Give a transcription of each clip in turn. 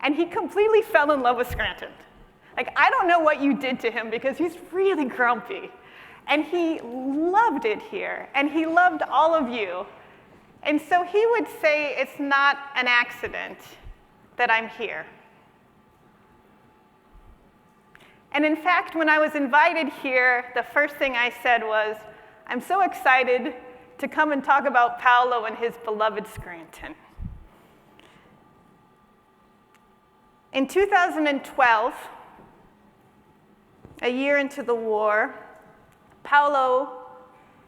And he completely fell in love with Scranton. Like, I don't know what you did to him because he's really grumpy. And he loved it here, and he loved all of you. And so he would say, it's not an accident that I'm here. And in fact, when I was invited here, the first thing I said was, I'm so excited to come and talk about Paolo and his beloved Scranton. In 2012, a year into the war, Paolo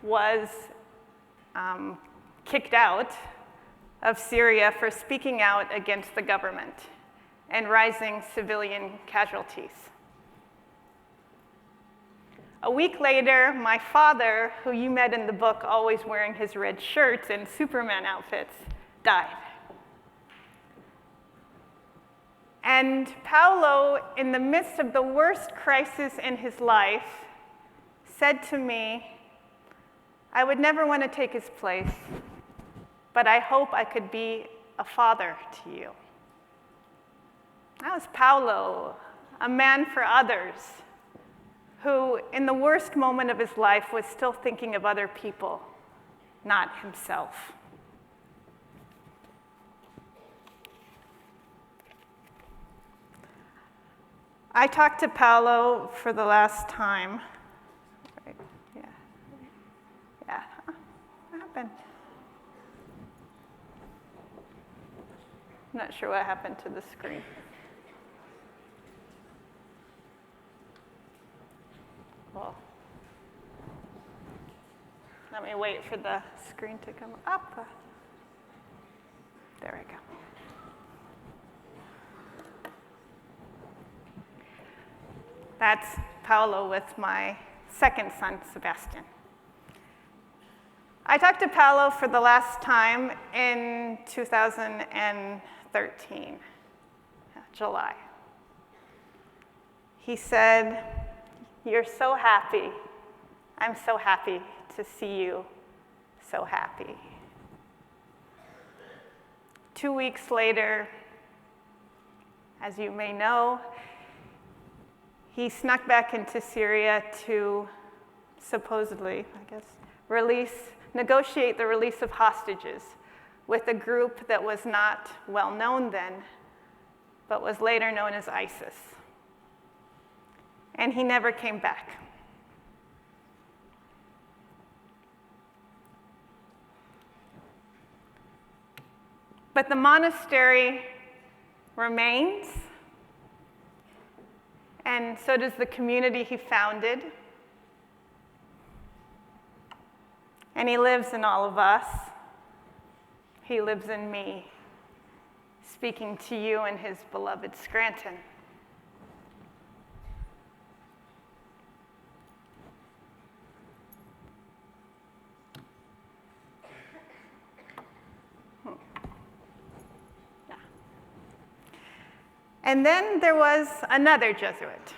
was kicked out of Syria for speaking out against the government and rising civilian casualties. A week later, my father, who you met in the book, always wearing his red shirts and Superman outfits, died. And Paolo, in the midst of the worst crisis in his life, said to me, I would never want to take his place, but I hope I could be a father to you. That was Paolo, a man for others, who in the worst moment of his life was still thinking of other people, not himself. I talked to Paolo for the last time. Yeah. What happened? I'm not sure what happened to the screen. Well, let me wait for the screen to come up. There we go. That's Paolo with my second son, Sebastian. I talked to Paolo for the last time in 2013, July. He said, "You're so happy. I'm so happy to see you so happy." 2 weeks later, as you may know, he snuck back into Syria to supposedly, negotiate the release of hostages with a group that was not well known then, but was later known as ISIS. And he never came back. But the monastery remains, and so does the community he founded. And he lives in all of us. He lives in me, speaking to you in his beloved Scranton. And then there was another Jesuit.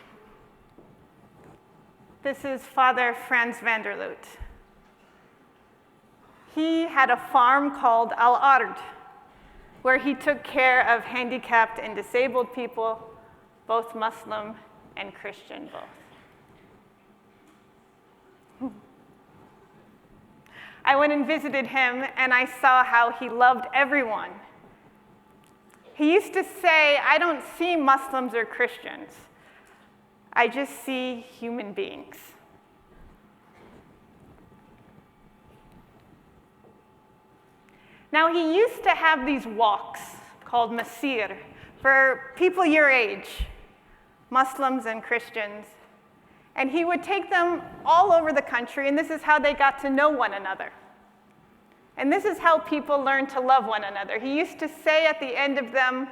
This is Father Frans van der Loot. He had a farm called Al Ard, where he took care of handicapped and disabled people, both Muslim and Christian both. I went and visited him, and I saw how he loved everyone. He used to say, I don't see Muslims or Christians. I just see human beings. Now, he used to have these walks called masir for people your age, Muslims and Christians. And he would take them all over the country, and this is how they got to know one another. And this is how people learn to love one another. He used to say at the end of them,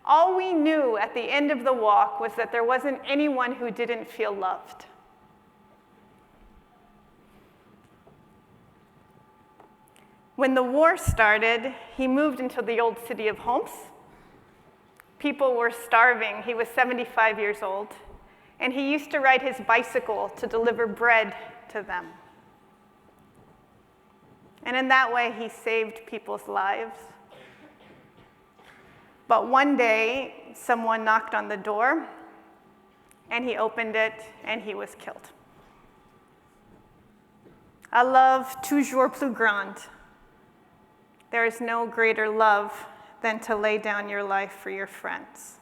all we knew at the end of the walk was that there wasn't anyone who didn't feel loved. When the war started, he moved into the old city of Homs. People were starving. He was 75 years old. And he used to ride his bicycle to deliver bread to them. And in that way, he saved people's lives. But one day, someone knocked on the door, and he opened it, and he was killed. A love toujours plus grande. There is no greater love than to lay down your life for your friends.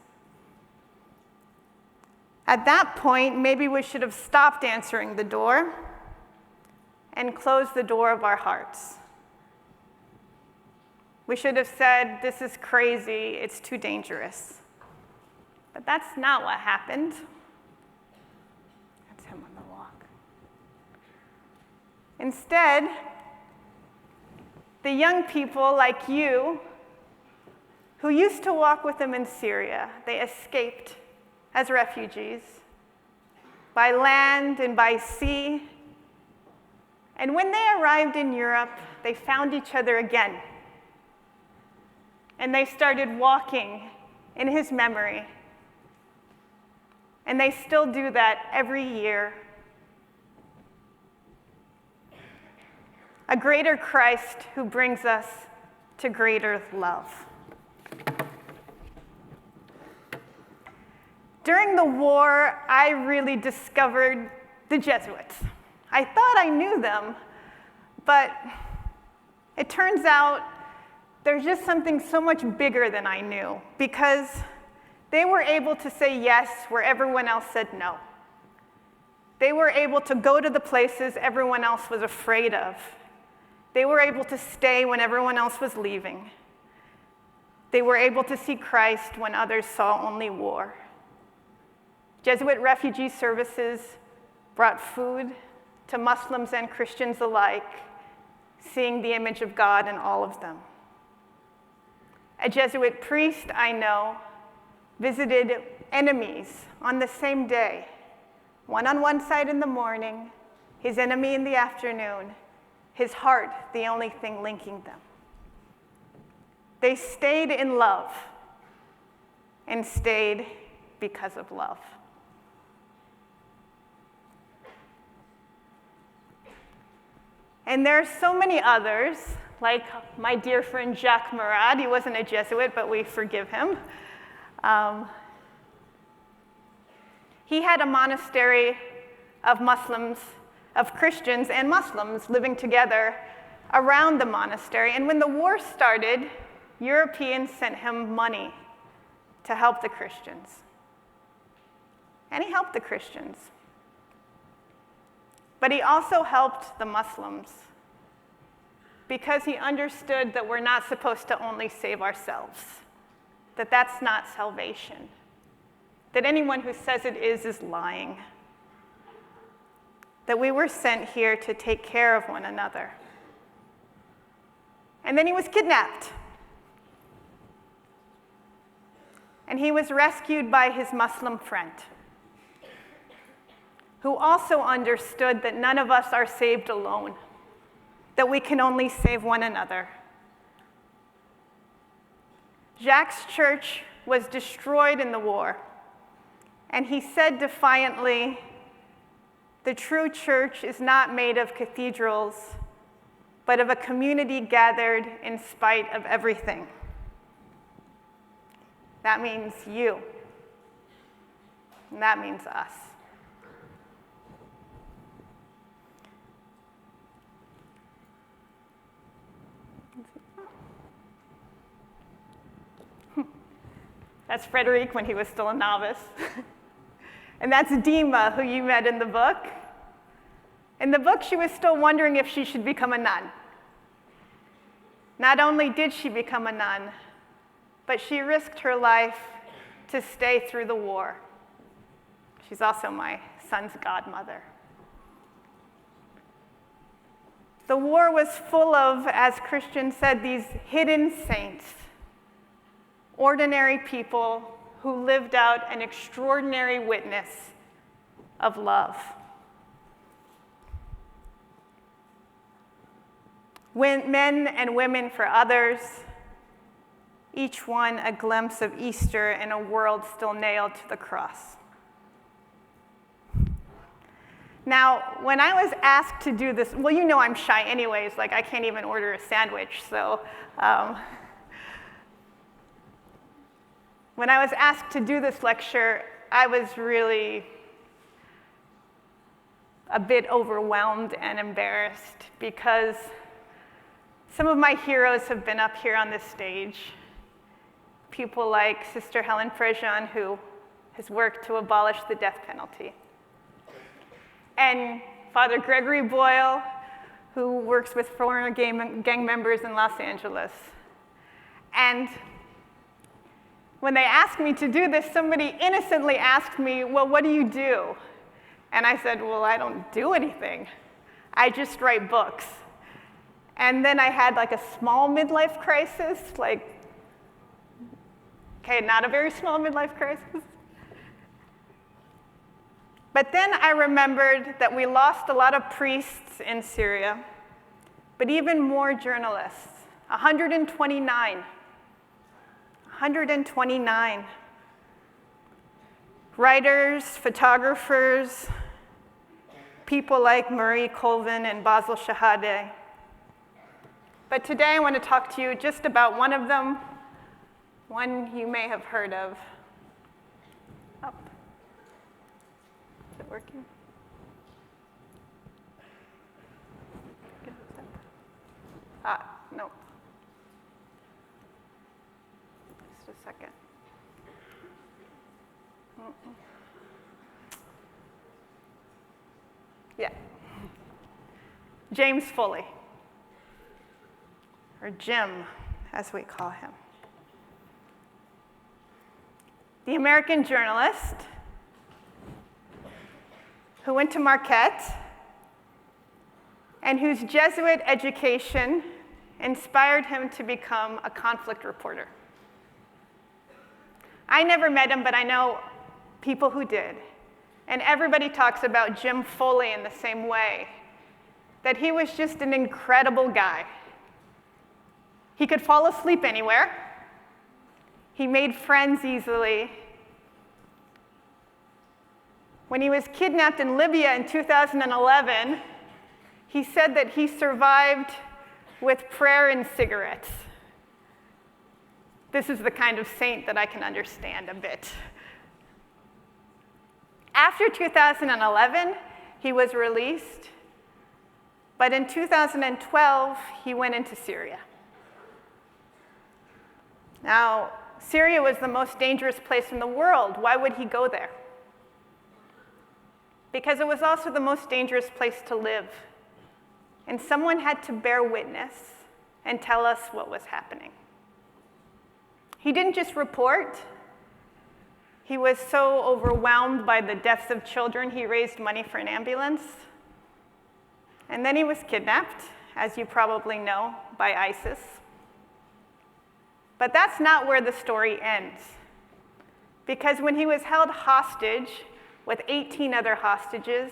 At that point, maybe we should have stopped answering the door and closed the door of our hearts. We should have said, "This is crazy, it's too dangerous." But that's not what happened. That's him on the walk. Instead, the young people like you who used to walk with him in Syria, they escaped as refugees by land and by sea. And when they arrived in Europe, they found each other again. And they started walking in his memory. And they still do that every year. A greater Christ who brings us to greater love. During the war, I really discovered the Jesuits. I thought I knew them, but it turns out there's just something so much bigger than I knew, because they were able to say yes where everyone else said no. They were able to go to the places everyone else was afraid of. They were able to stay when everyone else was leaving. They were able to see Christ when others saw only war. Jesuit refugee services brought food to Muslims and Christians alike, seeing the image of God in all of them. A Jesuit priest I know visited enemies on the same day, one on one side in the morning, his enemy in the afternoon, his heart the only thing linking them. They stayed in love and stayed because of love. And there are so many others, like my dear friend Jacques Murad. He wasn't a Jesuit, but we forgive him. He had a monastery of Muslims, of Christians and Muslims living together around the monastery. And when the war started, Europeans sent him money to help the Christians. And he helped the Christians. But he also helped the Muslims because he understood that we're not supposed to only save ourselves, that that's not salvation, that anyone who says it is lying, that we were sent here to take care of one another. And then he was kidnapped. And he was rescued by his Muslim friend, who also understood that none of us are saved alone, that we can only save one another. Jacques' church was destroyed in the war, and he said defiantly, "The true church is not made of cathedrals, but of a community gathered in spite of everything." That means you, and that means us. That's Frederic when he was still a novice. And that's Dima, who you met in the book. In the book, she was still wondering if she should become a nun. Not only did she become a nun, but she risked her life to stay through the war. She's also my son's godmother. The war was full of, as Christian said, these hidden saints, ordinary people who lived out an extraordinary witness of love. When men and women for others, each one a glimpse of Easter in a world still nailed to the cross. Now, when I was asked to do this, well, you know I'm shy anyways, like I can't even order a sandwich, so When I was asked to do this lecture, I was really a bit overwhelmed and embarrassed because some of my heroes have been up here on this stage. People like Sister Helen Prejean, who has worked to abolish the death penalty, and Father Gregory Boyle, who works with former gang members in Los Angeles. And when they asked me to do this, somebody innocently asked me, well, what do you do? And I said, well, I don't do anything. I just write books. And then I had like a small midlife crisis, not a very small midlife crisis. But then I remembered that we lost a lot of priests in Syria, but even more journalists, 129. 129. Writers, photographers, people like Marie Colvin and Basil Shahadeh. But today I want to talk to you just about one of them, one you may have heard of. Up. Is it working? No. Just a second. Yeah. James Foley, or Jim, as we call him. The American journalist who went to Marquette and whose Jesuit education inspired him to become a conflict reporter. I never met him, but I know people who did. And everybody talks about Jim Foley in the same way, that he was just an incredible guy. He could fall asleep anywhere. He made friends easily. When he was kidnapped in Libya in 2011, he said that he survived with prayer and cigarettes. This is the kind of saint that I can understand a bit. After 2011, he was released, but in 2012, he went into Syria. Now, Syria was the most dangerous place in the world. Why would he go there? Because it was also the most dangerous place to live. And someone had to bear witness and tell us what was happening. He didn't just report. He was so overwhelmed by the deaths of children, he raised money for an ambulance. And then he was kidnapped, as you probably know, by ISIS. But that's not where the story ends. Because when he was held hostage with 18 other hostages,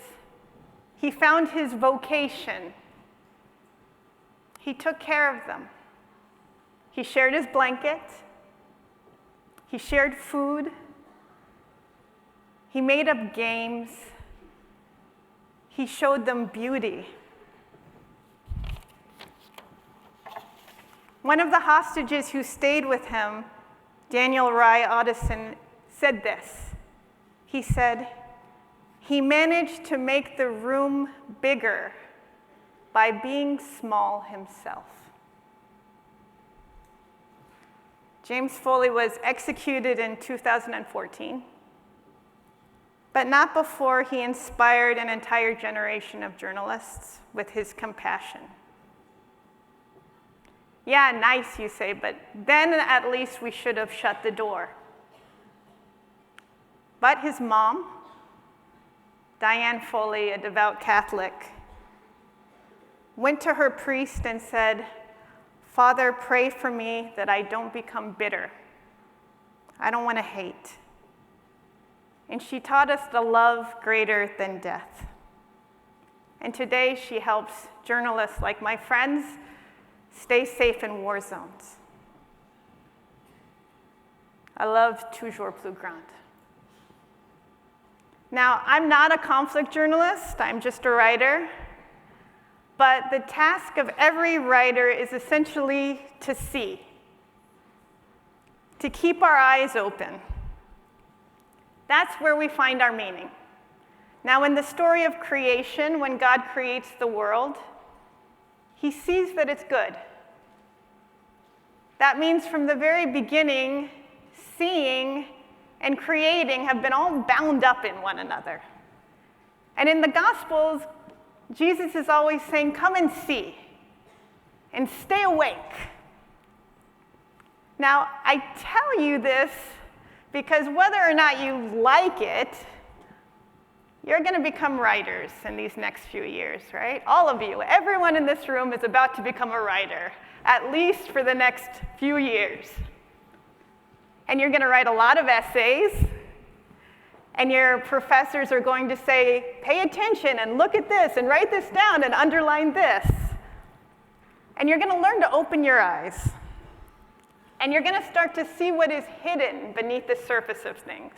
he found his vocation. He took care of them. He shared his blanket. He shared food. He made up games. He showed them beauty. One of the hostages who stayed with him, Daniel Rai Audison, said this. He said, he managed to make the room bigger by being small himself. James Foley was executed in 2014, but not before he inspired an entire generation of journalists with his compassion. Yeah, nice, you say, but then at least we should have shut the door. But his mom, Diane Foley, a devout Catholic, went to her priest and said, Father, pray for me that I don't become bitter. I don't want to hate. And she taught us the love greater than death. And today she helps journalists like my friends stay safe in war zones. I love toujours plus grande. Now, I'm not a conflict journalist, I'm just a writer, but the task of every writer is essentially to see to keep our eyes open. That's where we find our meaning. Now, in the story of creation, when God creates the world, he sees that it's good. That means from the very beginning, seeing and creating have been all bound up in one another. And in the Gospels, Jesus is always saying, come and see, and stay awake. Now, I tell you this because whether or not you like it, you're going to become writers in these next few years, right? All of you, everyone in this room is about to become a writer, at least for the next few years. And you're going to write a lot of essays, and your professors are going to say, pay attention and look at this and write this down and underline this. And you're going to learn to open your eyes. And you're going to start to see what is hidden beneath the surface of things.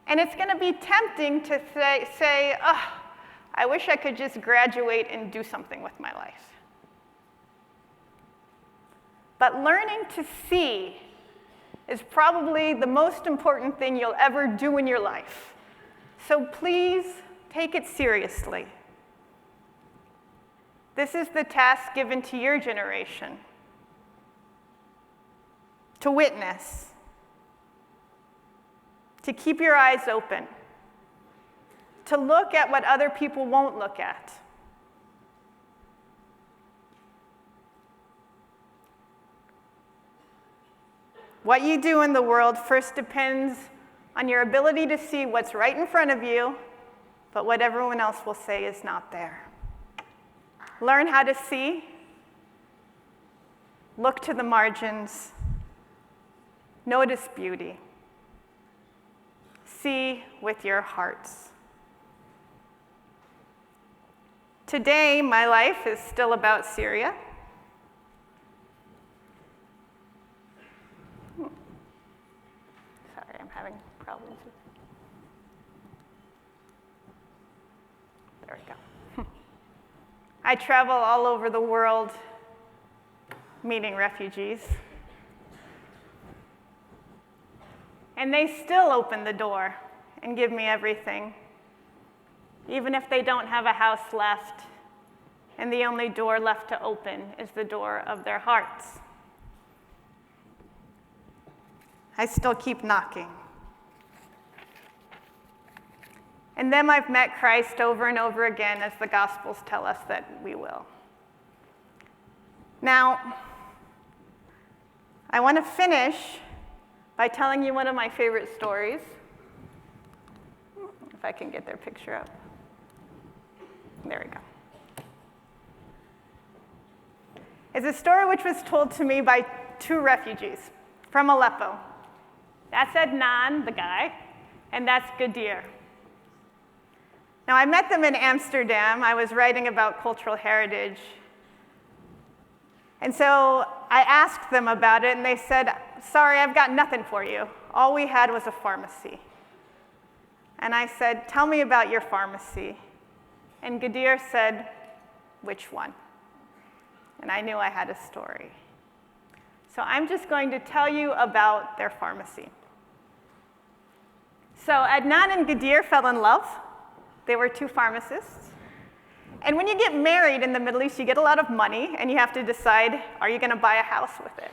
And it's going to be tempting to say, oh, I wish I could just graduate and do something with my life. But learning to see is probably the most important thing you'll ever do in your life. So please take it seriously. This is the task given to your generation. To witness. To keep your eyes open. To look at what other people won't look at. What you do in the world first depends on your ability to see what's right in front of you, but what everyone else will say is not there. Learn how to see. Look to the margins. Notice beauty. See with your hearts. Today, my life is still about Syria. Sorry, I'm having problems with it. There we go. I travel all over the world meeting refugees. And they still open the door and give me everything, even if they don't have a house left, and the only door left to open is the door of their hearts. I still keep knocking. And then I've met Christ over and over again, as the Gospels tell us that we will. Now, I want to finish by telling you one of my favorite stories. If I can get their picture up. There we go. It's a story which was told to me by two refugees from Aleppo. That's Adnan, the guy, and that's Ghadir. Now, I met them in Amsterdam. I was writing about cultural heritage. And so I asked them about it, and they said, sorry, I've got nothing for you. All we had was a pharmacy. And I said, tell me about your pharmacy. And Ghadir said, which one? And I knew I had a story. So I'm just going to tell you about their pharmacy. So Adnan and Ghadir fell in love. They were two pharmacists. And when you get married in the Middle East, you get a lot of money, and you have to decide, are you going to buy a house with it?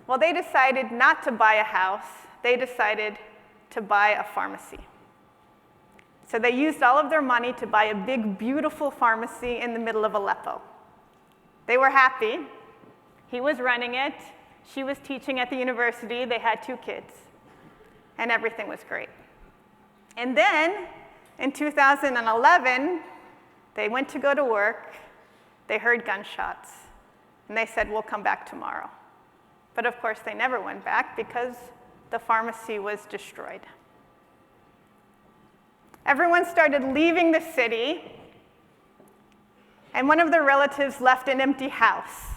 Well, they decided not to buy a house. They decided to buy a pharmacy. So they used all of their money to buy a big, beautiful pharmacy in the middle of Aleppo. They were happy. He was running it. She was teaching at the university. They had 2 kids. And everything was great. And then, in 2011, they went to go to work. They heard gunshots. And they said, we'll come back tomorrow. But of course, they never went back because the pharmacy was destroyed. Everyone started leaving the city, and one of their relatives left an empty house.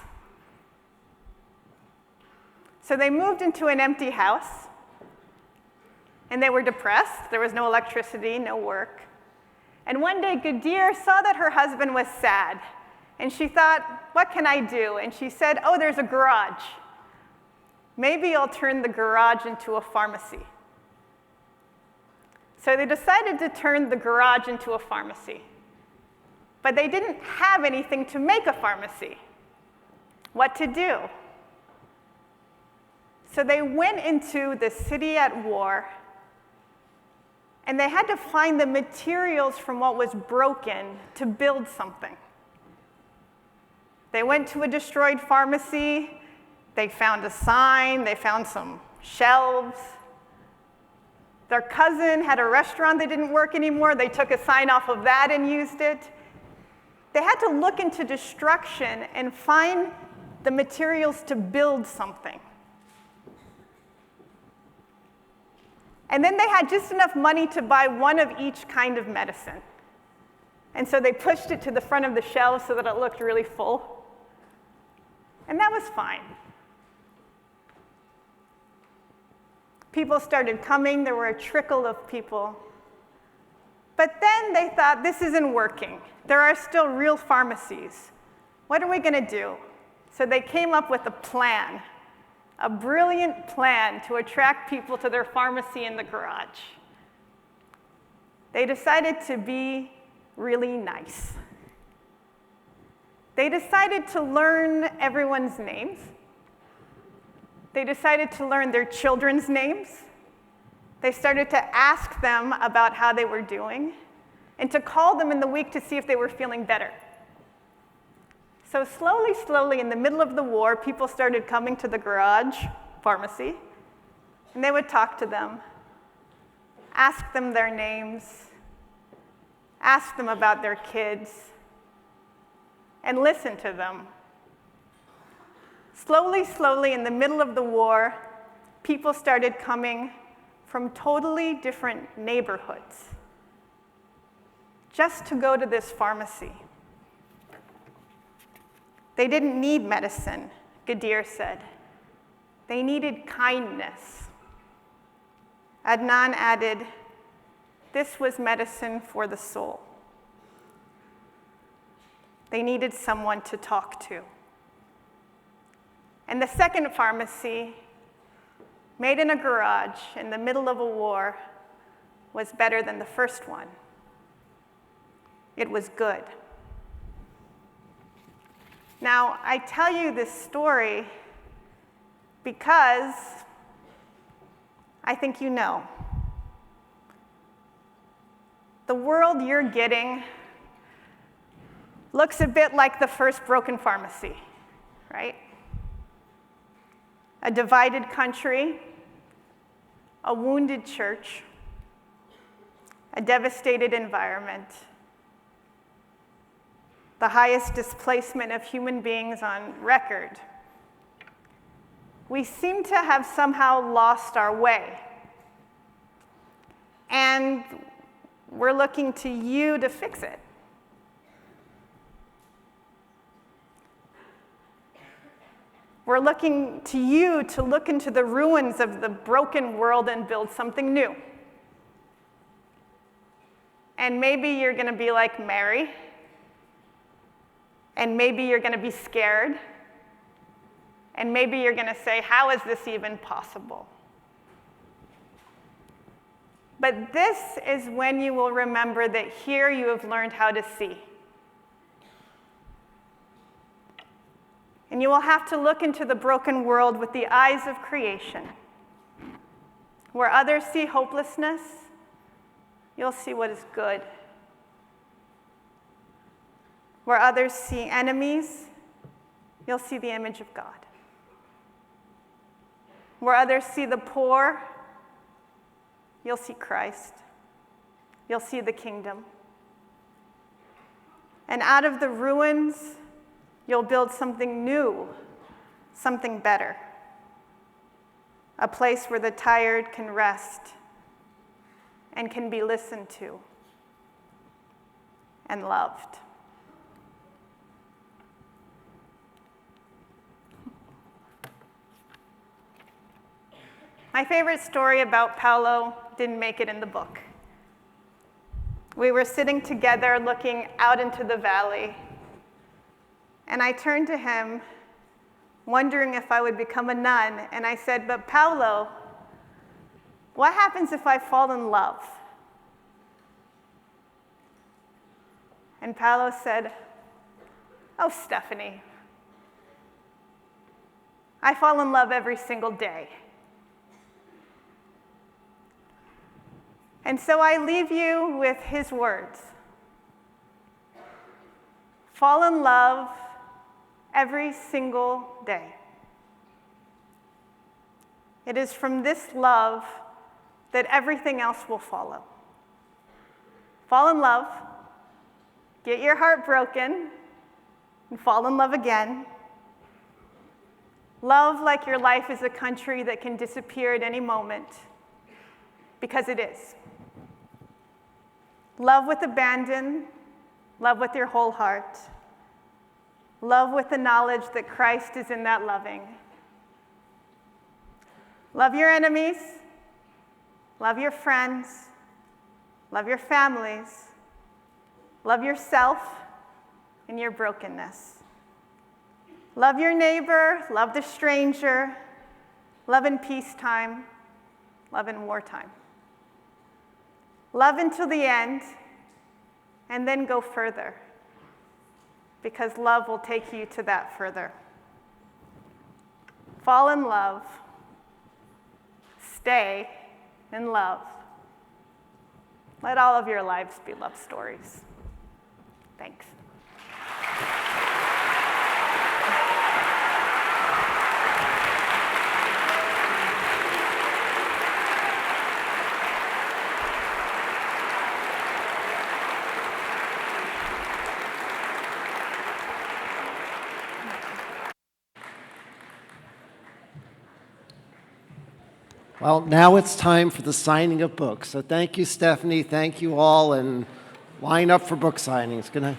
So they moved into an empty house, and they were depressed. There was no electricity, no work. And one day, Ghadir saw that her husband was sad, and she thought, what can I do? And she said, oh, there's a garage. Maybe I'll turn the garage into a pharmacy. So they decided to turn the garage into a pharmacy. But they didn't have anything to make a pharmacy. What to do? So they went into the city at war, and they had to find the materials from what was broken to build something. They went to a destroyed pharmacy, they found a sign, they found some shelves. Their cousin had a restaurant that didn't work anymore, they took a sign off of that and used it. They had to look into destruction and find the materials to build something. And then they had just enough money to buy one of each kind of medicine. And so they pushed it to the front of the shelves so that it looked really full. And that was fine. People started coming. There were a trickle of people. But then they thought, this isn't working. There are still real pharmacies. What are we going to do? So they came up with a plan. A brilliant plan to attract people to their pharmacy in the garage. They decided to be really nice. They decided to learn everyone's names. They decided to learn their children's names. They started to ask them about how they were doing and to call them in the week to see if they were feeling better. So slowly, in the middle of the war, people started coming to the garage pharmacy, and they would talk to them, ask them their names, ask them about their kids, and listen to them. Slowly, in the middle of the war, people started coming from totally different neighborhoods just to go to this pharmacy. They didn't need medicine, Ghadir said. They needed kindness. Adnan added, this was medicine for the soul. They needed someone to talk to. And the second pharmacy, made in a garage in the middle of a war, was better than the first one. It was good. Now, I tell you this story because I think you know. The world you're getting looks a bit like the first broken pharmacy, right? A divided country, a wounded church, a devastated environment, the highest displacement of human beings on record. We seem to have somehow lost our way. And we're looking to you to fix it. We're looking to you to look into the ruins of the broken world and build something new. And maybe you're going to be like Mary. And maybe you're going to be scared. And maybe you're going to say, how is this even possible? But this is when you will remember that here you have learned how to see. And you will have to look into the broken world with the eyes of creation. Where others see hopelessness, you'll see what is good. Where others see enemies, you'll see the image of God. Where others see the poor, you'll see Christ. You'll see the kingdom. And out of the ruins, you'll build something new, something better. A place where the tired can rest and can be listened to and loved. My favorite story about Paolo didn't make it in the book. We were sitting together looking out into the valley, and I turned to him wondering if I would become a nun. And I said, but Paulo, what happens if I fall in love? And Paulo said, oh, Stephanie, I fall in love every single day. And so I leave you with his words. Fall in love every single day. It is from this love that everything else will follow. Fall in love, get your heart broken, and fall in love again. Love like your life is a country that can disappear at any moment, because it is. Love with abandon, love with your whole heart. Love with the knowledge that Christ is in that loving. Love your enemies, love your friends, love your families, love yourself in your brokenness. Love your neighbor, love the stranger, love in peacetime, love in wartime. Love until the end, and then go further, because love will take you to that further. Fall in love, stay in love. Let all of your lives be love stories. Thanks. Well, now it's time for the signing of books. So thank you, Stephanie. Thank you all, and line up for book signings. Good night.